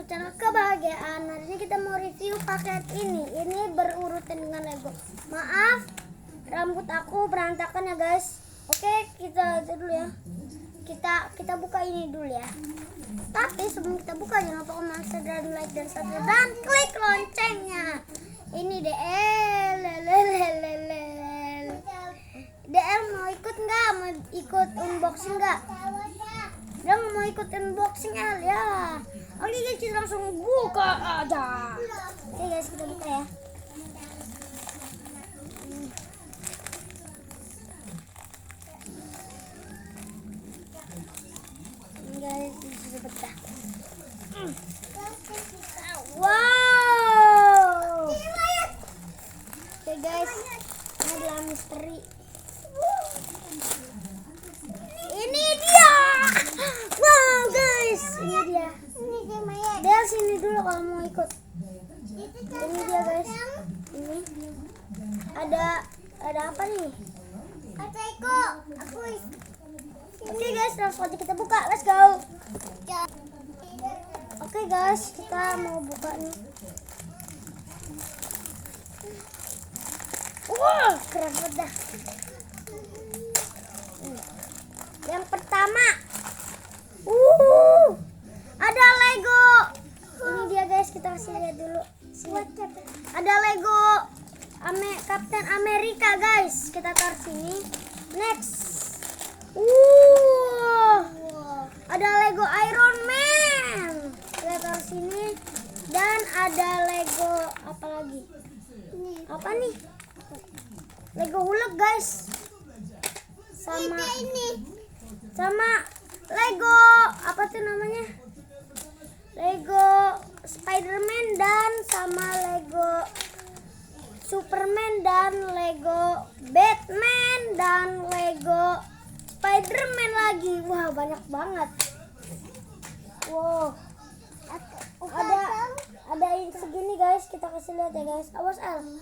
YouTube channel Kebahagiaan. Hari ini kita mau review paket ini. Ini berurutan dengan Lego. Maaf, rambut aku berantakan ya guys. Oke, kita dulu ya. Kita buka ini dulu ya. Tapi sebelum kita buka, jangan lupa komen, subscribe, like, dan subscribe, dan klik loncengnya. Ini DL mau ikut nggak? Mau ikut unboxing nggak? Dia mau ikut unboxing ya. Oke guys, kita langsung buka aja. Oke guys, kita buka ya. Ini guys, ini sudah pecah. Wow. Oke guys, ini adalah misteri. Ini dia. Wow guys, ini dia. Del sini dulu kalau mau ikut. Ini dia guys. Ini ada apa nih? Kata Eko, aku. Oke guys, langsung aja kita buka. Let's go. Oke guys, kita mau buka nih. Wow, keren banget dah. Yang pertama, ada Lego. Ini dia guys, kita kasih lihat dulu. Ada Lego Captain America guys. Kita taruh sini. Next, ada Lego Iron Man. Kita taruh sini. Dan ada Lego apa lagi? Apa nih? Lego Hulk guys. Sama Lego apa tuh namanya? Lego Spider-Man dan sama Lego Superman dan Lego Batman dan Lego Spider-Man lagi. Wah, banyak banget. Wow. Ada yang segini guys, kita kasih lihat ya guys. Awas El.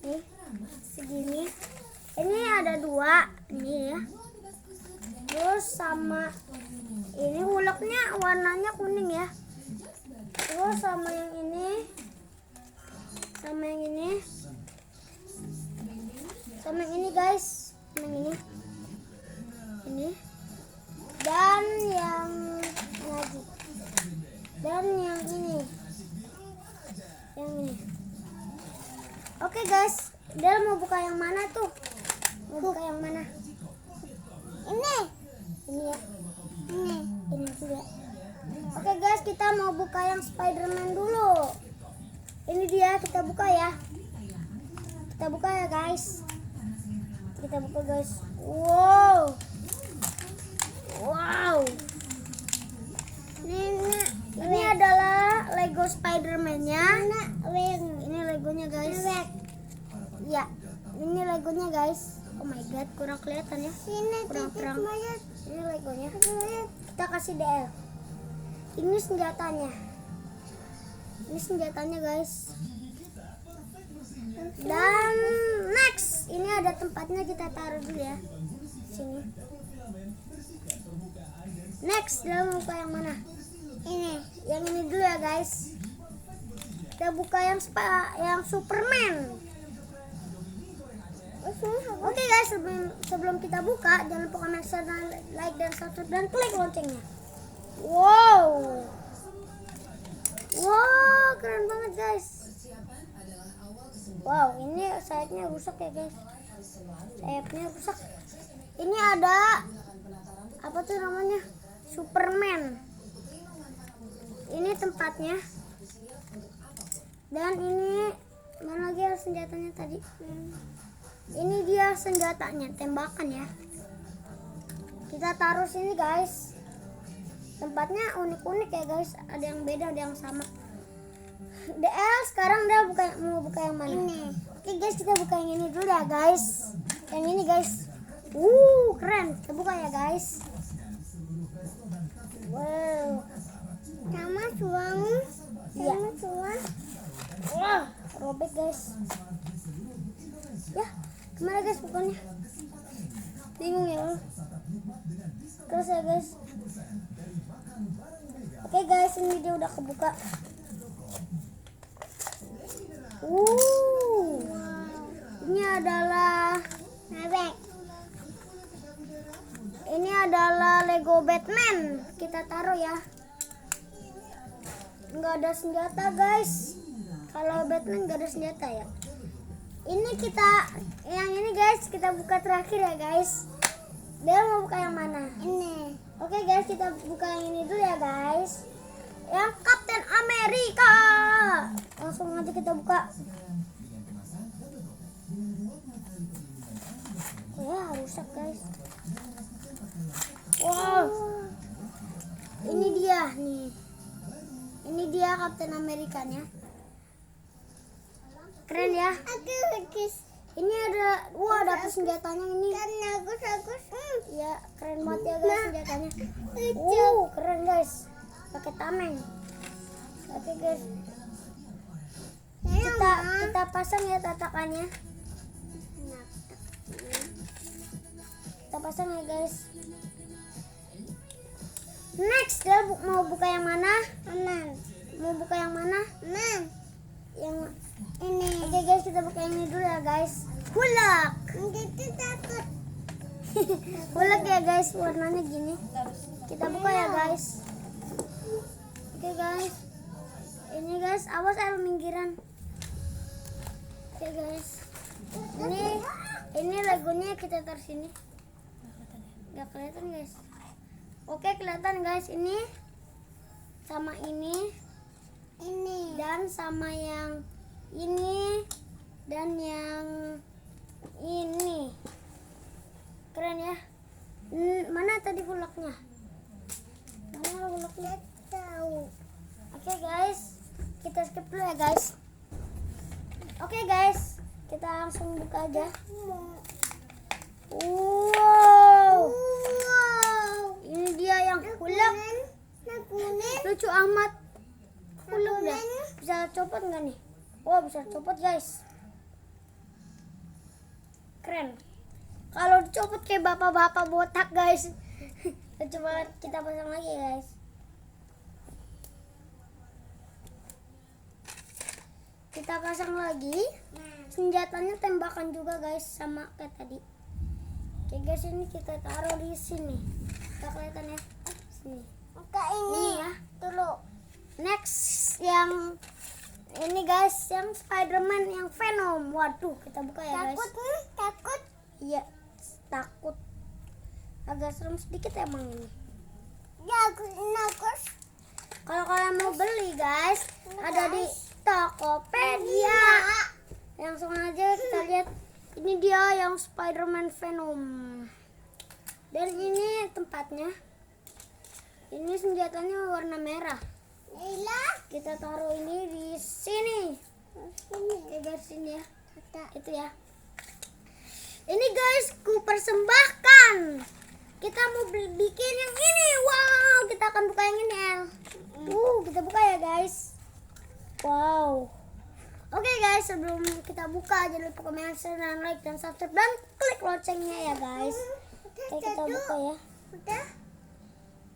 Nih, segini. Ini ada 2 ini ya. Terus sama ini Hulknya warnanya kuning ya. Terus sama yang ini, sama yang ini, sama yang ini guys, yang ini, dan yang lagi, dan yang ini. Oke guys, Del mau buka yang mana tuh? Mau buka yang mana? Ini ya. Ini juga. Oke guys, kita mau buka yang Spider-Man dulu. Ini dia, kita buka ya. Kita buka ya guys. Kita buka guys. Wow. Ini adalah Lego Spider-Man-nya. Ini Legonya guys. Ya, ini Legonya guys. Oh my god, kurang kelihatan ya. Kurang. Ini Legonya. Kita kasih DL. Ini senjatanya. Guys. Dan next, ini ada tempatnya, kita taruh dulu ya. Sini. Next, kita mau buka yang mana? Yang ini dulu ya guys. Kita buka yang Superman. Oke guys, sebelum kita buka, jangan lupa komen, like, dan subscribe, dan klik loncengnya. Wow, keren banget guys. Wow, ini sayapnya rusak ya guys. Ini ada apa tuh namanya? Superman. Ini tempatnya. Dan ini mana lagi senjatanya tadi? Ini dia senjatanya, tembakan ya. Kita taruh sini guys. Tempatnya unik-unik ya guys. Ada yang beda, ada yang sama. DL sekarang dia mau buka yang mana? Ini. Oke guys, kita buka yang ini dulu ya guys. Yang ini guys. Keren. Kita buka ya guys. Wow. Sama suang. Wah, robek guys. Ya, kemana guys bukannya? Bingung ya lo. Terus ya guys. Oke guys, guys, ini dia udah kebuka. Ini adalah Lego Batman. Kita taruh ya. Nggak ada senjata guys. Kalau Batman nggak ada senjata ya. Ini yang ini guys, kita buka terakhir ya guys. Dia mau buka yang mana? Ini. Oke guys, kita buka yang ini dulu ya guys. Yang Captain America. Langsung aja kita buka. Ya rusak guys. Wow. Ini dia nih. Ini dia Captain Amerikanya. Keren ya. Ini ada, dapet senjatanya ini. Bagus. Ya, keren banget ya guys senjatanya. Keren guys. Pakai tameng. Oke guys. Kita pasang ya tatakannya. Kita pasang ya guys. Next, dia mau buka yang mana? Mau buka yang mana? Yang ini. Oke guys, kita buka yang ini dulu ya guys. Hulk. Kita takut. Hulk ya guys, warnanya gini. Kita buka ya guys. Oke guys. Ini guys, awas air minggiran. Oke guys. Ini Legonya kita taruh sini. Gak kelihatan guys. Oke, kelihatan guys, ini sama ini dan sama yang ini dan yang ini. Keren ya. Mana tadi Hulknya? Mana Hulknya? Tahu. Oke guys, kita skip dulu ya guys. Oke guys, kita langsung buka aja. Wow. Ini dia yang Hulk. Lucu amat. Hulk dah. Bisa copot nggak nih? Wah, bisa copot guys. Keren. Kalau dicopot kayak bapak-bapak botak guys. Coba kita pasang lagi guys. Kita pasang lagi. Senjatanya tembakan juga guys, sama kayak tadi. Oke guys, ini kita taruh di sini. Gak kelihatan ya? Sini. Ini ya. Dulu. Next yang ini guys, yang Spider-Man yang Venom. Waduh, kita buka ya guys. Takut? Iya, takut. Agak serem sedikit emang ini. Takut. Kalau kalian mau beli guys, ada di Tokopedia. Langsung aja kita lihat. Ini dia yang Spider-Man Venom. Dan ini tempatnya. Ini senjatanya warna merah. Kita taruh ini di sini. Oke guys, sini ya. Itu ya. Ini guys, ku persembahkan. Kita mau bikin yang ini. Wow, kita akan buka yang ini, El. Kita buka ya guys. Wow. Oke guys, sebelum kita buka jangan lupa komen, share, dan like, dan subscribe, dan klik loncengnya ya guys. Oke, kita buka ya.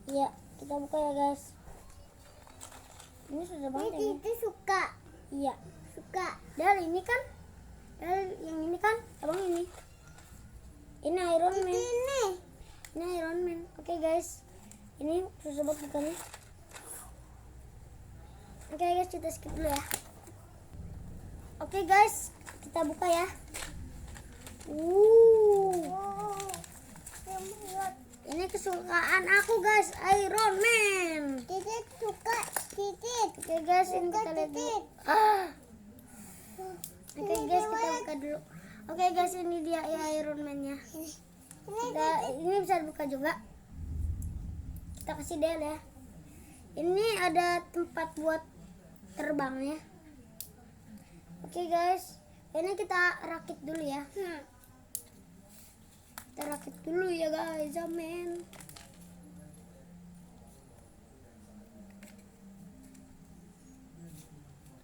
Iya, kita buka ya guys. Ini sudah banget ya. Itu suka. Iya, suka. Dan ini kan, yang ini kan, abang ini. Ini Iron Man. Ini Iron Man. Oke guys, ini susah banget bukanya. Oke guys, kita skip dulu ya. Oke guys, kita buka ya. Ini kesukaan aku guys, Iron Man. Titit suka titit. Oke guys, ini kita lihat dulu. Oke guys, kita buka dulu. Oke guys, ini dia ya Iron Man-nya. Ini bisa dibuka juga. Kita kasih Del ya. Ini ada tempat buat terbangnya. Oke guys, ini kita rakit dulu ya. Kita rakit dulu ya guys, amin.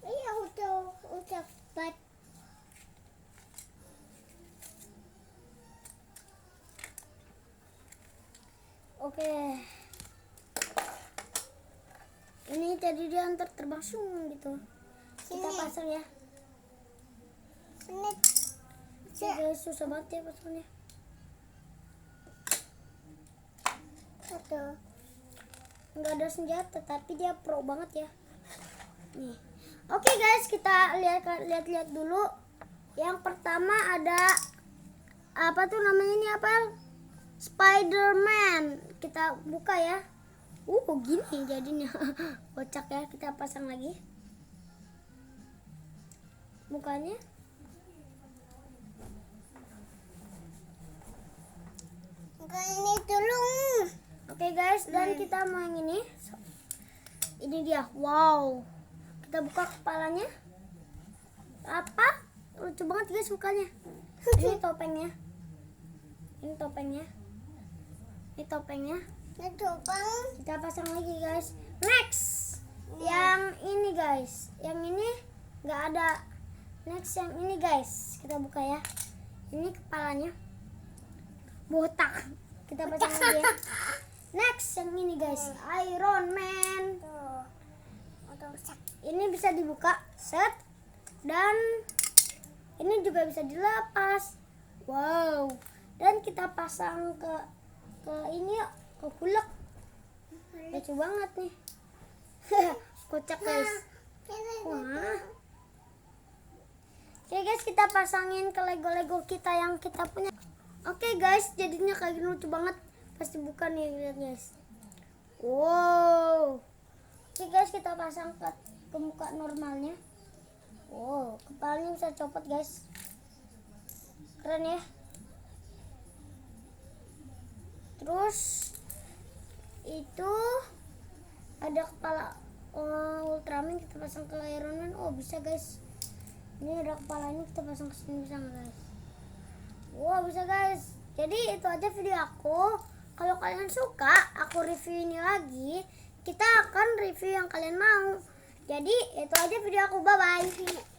Iya, udah cepat. Oke. Ini tadi dia antar terbang gitu. Kita pasang ya. Ini guys, susah banget ya pasangnya. Nggak ada senjata, tapi dia pro banget ya. Nih. Oke guys, kita lihat dulu. Yang pertama ada apa tuh namanya ini apa? Spider-Man. Kita buka ya. Gini jadinya. Kocak ya. Kita pasang lagi mukanya. Ini dulu. Oke guys, dan kita mau yang ini. Ini dia. Wow. Kita buka kepalanya. Apa? Lucu banget guys mukanya. Ini topengnya. Ini topengnya. Ini topengnya. Ini topeng. Kita pasang lagi guys. Next. Yang ini guys. Yang ini nggak ada. Next yang ini guys. Kita buka ya. Ini kepalanya. Botak. Kita pasang lagi ya. Next yang ini guys. Iron Man. Ini bisa dibuka. Set. Dan ini juga bisa dilepas. Wow. Dan kita pasang ke ini ya, ke kulak. Lucu banget nih. Kocak guys. Wah. Oke guys, kita pasangin ke Lego kita yang kita punya. Oke guys, jadinya kayak gini lucu banget. Pasti bukan nih, lihat guys. Wow. Oke guys, kita pasang ke muka normalnya. Wow, kepalanya bisa copot guys. Keren ya. Terus itu ada kepala Ultraman, kita pasang ke Iron Man. Bisa guys. Ini ada kepalanya, kita pasang ke sini bisa guys. Wow, bisa guys. Jadi itu aja video aku. Kalau kalian suka aku review ini lagi, kita akan review yang kalian mau. Jadi itu aja video aku. Bye bye.